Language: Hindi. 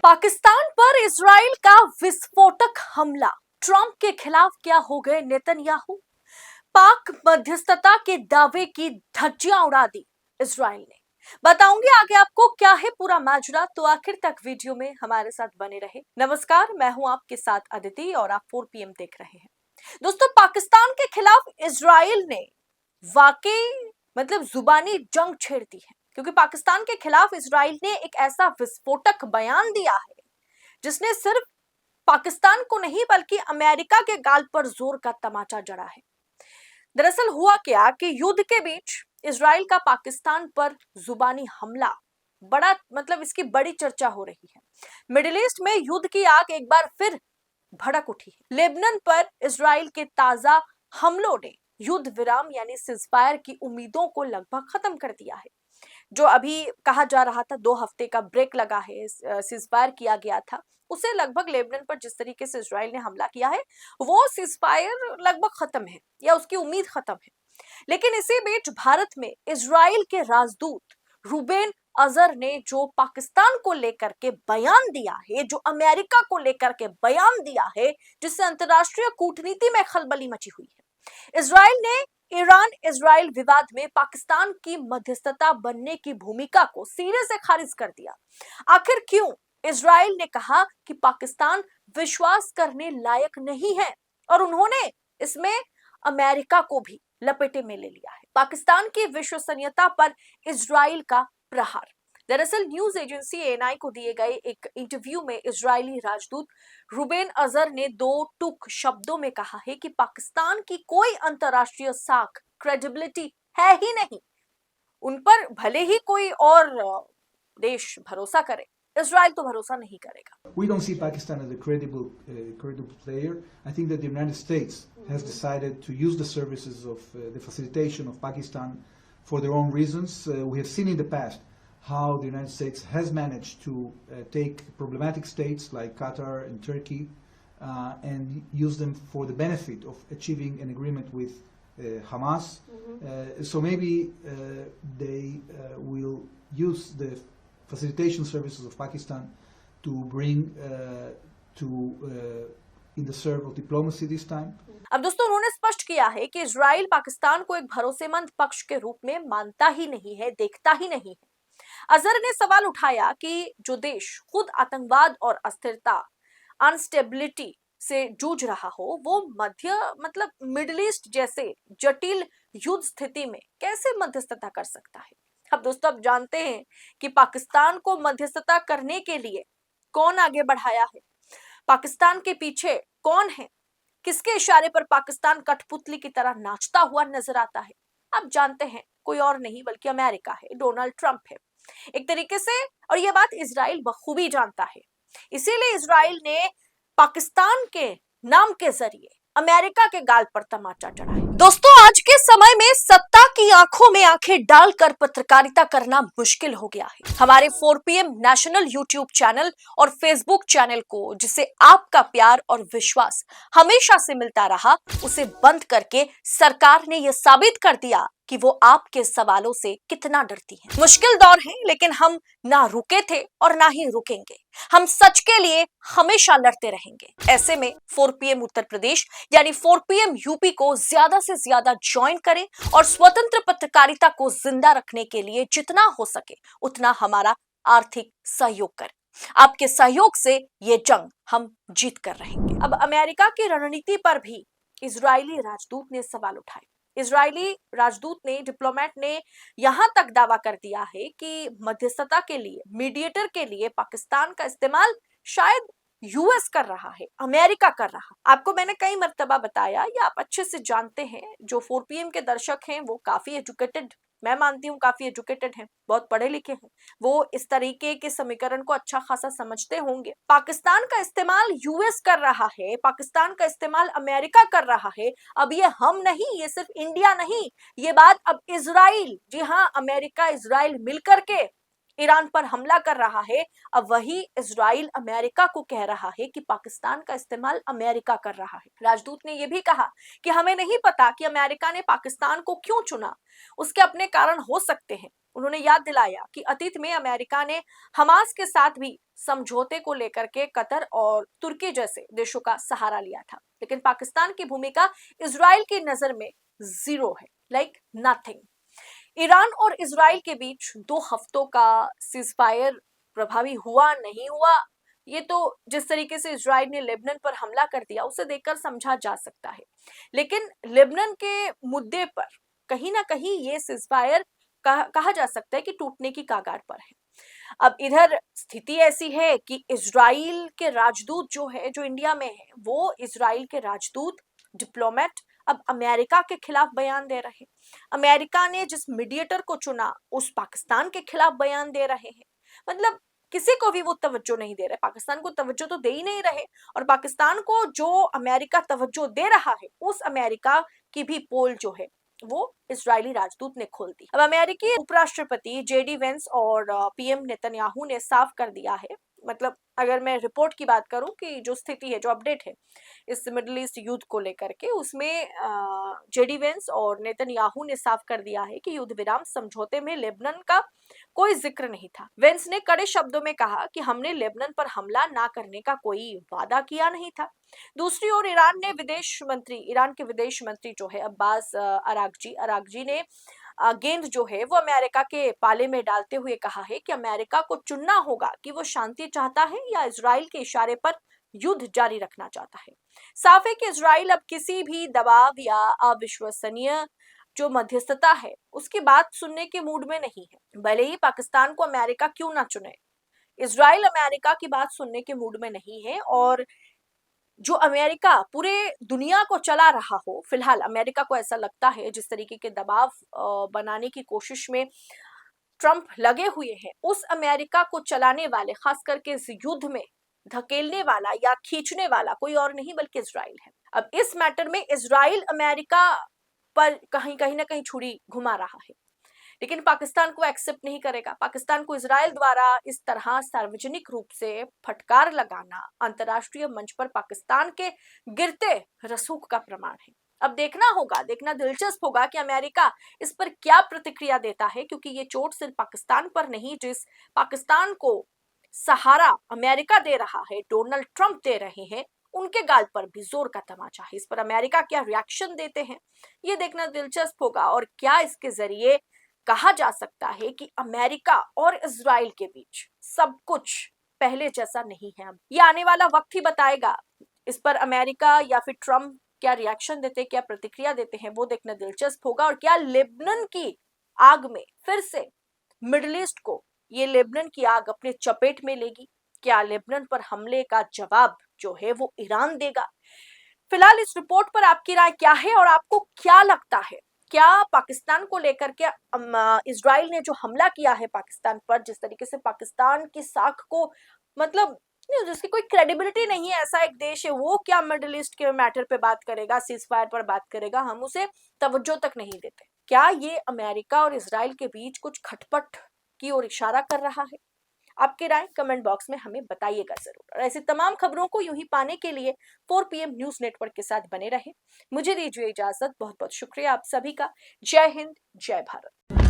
पाकिस्तान पर इजराइल का विस्फोटक हमला। ट्रंप के खिलाफ क्या हो गए नेतन्याहू। पाक मध्यस्थता के दावे की धज्जियां उड़ा दी इजराइल ने। बताऊंगी आगे आपको क्या है पूरा माजरा, तो आखिर तक वीडियो में हमारे साथ बने रहे। नमस्कार, मैं हूं आपके साथ अदिति और आप 4 PM देख रहे हैं। दोस्तों, पाकिस्तान के खिलाफ इजराइल ने वाकई जुबानी जंग छेड़ दी है, क्योंकि पाकिस्तान के खिलाफ इजराइल ने एक ऐसा विस्फोटक बयान दिया है जिसने सिर्फ पाकिस्तान को नहीं बल्कि अमेरिका के गाल पर जोर का तमाचा जड़ा है। दरअसल हुआ क्या कि युद्ध के बीच इजराइल का पाकिस्तान पर जुबानी हमला बड़ा इसकी बड़ी चर्चा हो रही है। मिडिल ईस्ट में युद्ध की आग एक बार फिर भड़क उठी है। लेबनान पर इजराइल के ताजा हमलों ने युद्ध विराम यानी सीजफायर की उम्मीदों को लगभग खत्म कर दिया है। जो अभी कहा जा रहा था 2 हफ्ते का ब्रेक लगा है, सीजफायर किया गया था, उसे लगभग लेबनान पर जिस तरीके से इजराइल ने हमला किया है वो सीजफायर लगभग खत्म है या उसकी उम्मीद खत्म है। लेकिन इसी बीच भारत में इजराइल के राजदूत रूबेन अजहर ने जो पाकिस्तान को लेकर के बयान दिया है, जो अमेरिका को लेकर के बयान दिया है, जिससे अंतर्राष्ट्रीय कूटनीति में खलबली मची हुई है। इजराइल ने ईरान इजराइल विवाद में पाकिस्तान की मध्यस्थता बनने की भूमिका को सिरे से खारिज कर दिया। आखिर क्यों? इजराइल ने कहा कि पाकिस्तान विश्वास करने लायक नहीं है और उन्होंने इसमें अमेरिका को भी लपेटे में ले लिया है। पाकिस्तान की विश्वसनीयता पर इजराइल का प्रहार। दरअसल न्यूज एजेंसी ANI को दिए गए एक इंटरव्यू में इजरायली राजदूत रूबेन अजहर ने 2 टूक शब्दों में कहा है कि पाकिस्तान की कोई अंतर्राष्ट्रीय साख क्रेडिबिलिटी है ही नहीं। उन पर भले ही कोई और देश भरोसा करे, इजराइल तो भरोसा नहीं करेगा। We don't see Pakistan as a credible player. I think that the United States has decided to use the services of the facilitation of Pakistan for their own reasons. We have seen in the past how the United States has managed to take problematic states like Qatar and Turkey and use them for the benefit of achieving an agreement with Hamas. So maybe they will use the facilitation services of Pakistan to bring in the serve of diplomacy this time. अब दोस्तों, उन्होंने स्पष्ट किया है कि इजराइल पाकिस्तान को एक भरोसेमंद पक्ष के रूप में मानता ही नहीं है, देखता ही नहीं है। अजहर ने सवाल उठाया कि जो देश खुद आतंकवाद और अस्थिरता अनस्टेबिलिटी से जूझ रहा हो, वो मिडिल ईस्ट जैसे जटिल युद्ध स्थिति में कैसे मध्यस्थता कर सकता है। अब दोस्तों, आप जानते हैं कि पाकिस्तान को मध्यस्थता करने के लिए कौन आगे बढ़ाया है, पाकिस्तान के पीछे कौन है, किसके इशारे पर पाकिस्तान कठपुतली की तरह नाचता हुआ नजर आता है। आप जानते हैं, कोई और नहीं बल्कि अमेरिका है, डोनाल्ड ट्रंप है एक तरीके से। और यह बात इजराइल बखूबी जानता है। इसीलिए इजराइल ने पाकिस्तान के नाम के जरिए अमेरिका के गाल पर तमाचा चढ़ा है। दोस्तों, आज के समय में सत्ता की आंखों में आंखें डालकर पत्रकारिता करना मुश्किल हो गया है। हमारे 4 PM नेशनल यूट्यूब चैनल और फेसबुक चैनल को, जिसे आपका प्यार और विश्वास हमेशा से मिलता रहा, उसे बंद करके सरकार ने यह साबित कर दिया कि वो आपके सवालों से कितना डरती है। मुश्किल दौर है, लेकिन हम ना रुके थे और ना ही रुकेंगे। हम सच के लिए हमेशा लड़ते रहेंगे। ऐसे में 4 PM उत्तर प्रदेश यानी 4 PM यूपी को ज्यादा से ज्यादा ज्वाइन करें और स्वतंत्र पत्रकारिता को जिंदा रखने के लिए जितना हो सके उतना हमारा आर्थिक सहयोग करें। आपके सहयोग से ये जंग हम जीत कर रहेंगे। अब अमेरिका की रणनीति पर भी इजरायली राजदूत ने सवाल उठाए। इजरायली राजदूत ने, डिप्लोमेट ने यहां तक दावा कर दिया है कि मध्यस्थता के लिए, मीडिएटर के लिए पाकिस्तान का इस्तेमाल शायद यूएस कर रहा है, अमेरिका कर रहा। आपको मैंने कई मर्तबा बताया, या आप अच्छे से जानते हैं, जो 4 PM के दर्शक हैं वो काफी एजुकेटेड, मैं मानती हूँ काफी एजुकेटेड हैं, बहुत पढ़े लिखे हैं, वो इस तरीके के समीकरण को अच्छा खासा समझते होंगे। पाकिस्तान का इस्तेमाल यूएस कर रहा है, पाकिस्तान का इस्तेमाल अमेरिका कर रहा है। अब ये हम नहीं, ये सिर्फ इंडिया नहीं, ये बात अब इजराइल, जी हाँ, अमेरिका इजराइल मिलकर के ईरान पर हमला कर रहा है। अब वही इजराइल अमेरिका को कह रहा है कि पाकिस्तान का इस्तेमाल अमेरिका कर रहा है। राजदूत ने यह भी कहा कि हमें नहीं पता कि अमेरिका ने पाकिस्तान को क्यों चुना, उसके अपने कारण हो सकते हैं। उन्होंने याद दिलाया कि अतीत में अमेरिका ने हमास के साथ भी समझौते को लेकर के कतर और तुर्की जैसे देशों का सहारा लिया था, लेकिन पाकिस्तान की भूमिका इजराइल की नजर में जीरो है, लाइक नथिंग। ईरान और इजराइल के बीच 2 हफ्तों का सीजफायर प्रभावी हुआ नहीं हुआ, ये तो जिस तरीके से इजराइल ने लेबनान पर हमला कर दिया उसे देखकर समझा जा सकता है, लेकिन लेबनान के मुद्दे पर कहीं ना कहीं ये सीजफायर कहा जा सकता है कि टूटने की कगार पर है। अब इधर स्थिति ऐसी है कि इजराइल के राजदूत जो है, जो इंडिया में है, वो इजराइल के राजदूत डिप्लोमेट अब अमेरिका के खिलाफ बयान दे रहे हैं। अमेरिका ने जिस मीडिएटर को चुना उस पाकिस्तान के खिलाफ बयान दे रहे हैं। मतलब किसी को भी वो तवज्जो नहीं दे रहे, पाकिस्तान को तवज्जो तो दे ही नहीं रहे, और पाकिस्तान को जो अमेरिका तवज्जो दे रहा है उस अमेरिका की भी पोल जो है वो इजरायली राजदूत ने खोल दी। अब अमेरिकी उपराष्ट्रपति जेडी वेंस और पीएम नेतन्याहू ने साफ कर दिया है, मतलब अगर मैं रिपोर्ट की बात करूं कि जो स्थिति है, जो अपडेट है इस मिडिल ईस्ट युद्ध को लेकर के, उसमें जेडी वेंस और नेतन्याहू ने साफ कर दिया है कि युद्ध विराम समझौते में लेबनान का कोई जिक्र नहीं था। वेंस ने कड़े शब्दों में कहा कि हमने लेबनान पर हमला ना करने का कोई वादा किया नहीं था। दूसरी ओर ईरान के विदेश मंत्री जो है अब्बास अरागची ने गेंद जो है वो अमेरिका के पाले में डालते हुए कहा है कि अमेरिका को चुनना होगा कि वो शांति चाहता है या इजराइल के इशारे पर युद्ध जारी रखना चाहता है। साफ है कि इजराइल अब किसी भी दबाव या अविश्वसनीय जो मध्यस्थता है उसकी बात सुनने के मूड में नहीं है। भले ही पाकिस्तान को अमेरिका क्यों ना चुने, इजराइल अमेरिका की बात सुनने के मूड में नहीं है। और जो अमेरिका पूरे दुनिया को चला रहा हो, फिलहाल अमेरिका को ऐसा लगता है जिस तरीके के दबाव बनाने की कोशिश में ट्रंप लगे हुए हैं, उस अमेरिका को चलाने वाले, खास करके इस युद्ध में धकेलने वाला या खींचने वाला कोई और नहीं बल्कि इजराइल है। अब इस मैटर में इजराइल अमेरिका पर कहीं ना कहीं छुरी घुमा रहा है, लेकिन पाकिस्तान को एक्सेप्ट नहीं करेगा। पाकिस्तान को इजराइल द्वारा इस तरह सार्वजनिक रूप से फटकार लगाना अंतर्राष्ट्रीय मंच पर पाकिस्तान के गिरते रसूख का प्रमाण है। अब देखना दिलचस्प होगा कि अमेरिका इस पर क्या प्रतिक्रिया देता है, क्योंकि ये चोट सिर्फ पाकिस्तान पर नहीं, जिस पाकिस्तान को सहारा अमेरिका दे रहा है, डोनाल्ड ट्रंप दे रहे हैं, उनके गाल पर भी जोर का तमाचा है। इस पर अमेरिका क्या रिएक्शन देते हैं ये देखना दिलचस्प होगा, और क्या इसके जरिए कहा जा सकता है कि अमेरिका और इजराइल के बीच सब कुछ पहले जैसा नहीं है। अब ये आने वाला वक्त ही बताएगा। इस पर अमेरिका या फिर ट्रंप क्या रिएक्शन देते, क्या प्रतिक्रिया देते हैं, वो देखना दिलचस्प होगा। और क्या लेबनान की आग में फिर से मिडिल ईस्ट को ये लेबनान की आग अपने चपेट में लेगी? क्या लेबनान पर हमले का जवाब जो है वो ईरान देगा? फिलहाल इस रिपोर्ट पर आपकी राय क्या है और आपको क्या लगता है, क्या पाकिस्तान को लेकर के इजराइल ने जो हमला किया है पाकिस्तान पर, जिस तरीके से पाकिस्तान की साख को, मतलब जिसकी कोई क्रेडिबिलिटी नहीं है, ऐसा एक देश है, वो क्या मिडिल ईस्ट के मैटर पे बात करेगा, सीज फायर पर बात करेगा? हम उसे तवज्जो तक नहीं देते। क्या ये अमेरिका और इजराइल के बीच कुछ खटपट की ओर इशारा कर रहा है? आपकी राय कमेंट बॉक्स में हमें बताइएगा जरूर। और ऐसी तमाम खबरों को यूं ही पाने के लिए 4 PM न्यूज नेटवर्क के साथ बने रहें। मुझे दीजिए इजाजत, बहुत बहुत शुक्रिया आप सभी का। जय हिंद, जय भारत।